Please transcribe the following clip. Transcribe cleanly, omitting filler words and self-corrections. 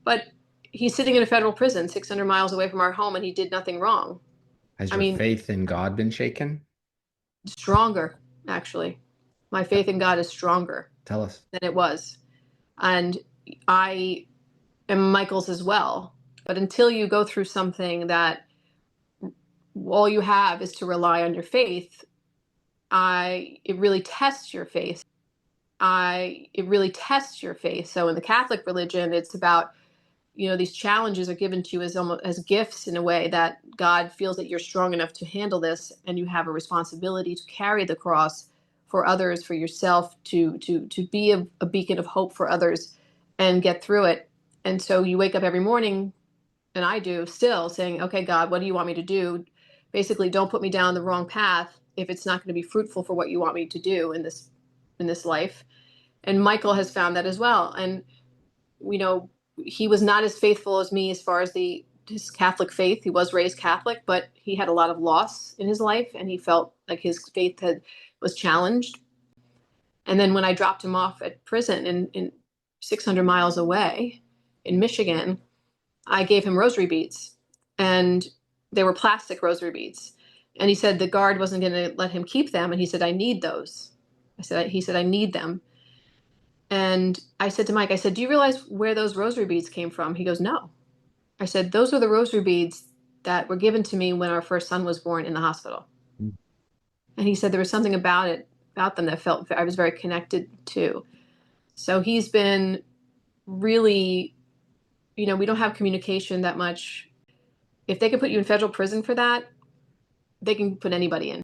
But he's sitting in a federal prison 600 miles away from our home and he did nothing wrong. Has I your mean, faith in God been shaken? stronger, actually. My T- faith in God is stronger Tell us. than it was. And I am Michael's as well. But until you go through something that all you have is to rely on your faith, it really tests your faith. It really tests your faith. So in the Catholic religion, it's about, these challenges are given to you as almost as gifts in a way that God feels that you're strong enough to handle this, and you have a responsibility to carry the cross for others, for yourself, to be a beacon of hope for others, and get through it. And so you wake up every morning, and I do still saying, "Okay, God, what do you want me to do?" Basically, don't put me down the wrong path if it's not going to be fruitful for what you want me to do in this life. And Michael has found that as well. And you know, he was not as faithful as me as far as his Catholic faith. He was raised Catholic, but he had a lot of loss in his life, and he felt like his faith was challenged. And then when I dropped him off at prison in 600 miles away in Michigan, I gave him rosary beads, and they were plastic rosary beads. And he said the guard wasn't going to let him keep them, and he said, "I need those." He said, "I need them." And I said to Mike, I said, "Do you realize where those rosary beads came from?" He goes, "No." I said, "Those are the rosary beads that were given to me when our first son was born in the hospital." And he said there was something about them that felt I was very connected to. So he's been really, we don't have communication that much. If they can put you in federal prison for that, they can put anybody in.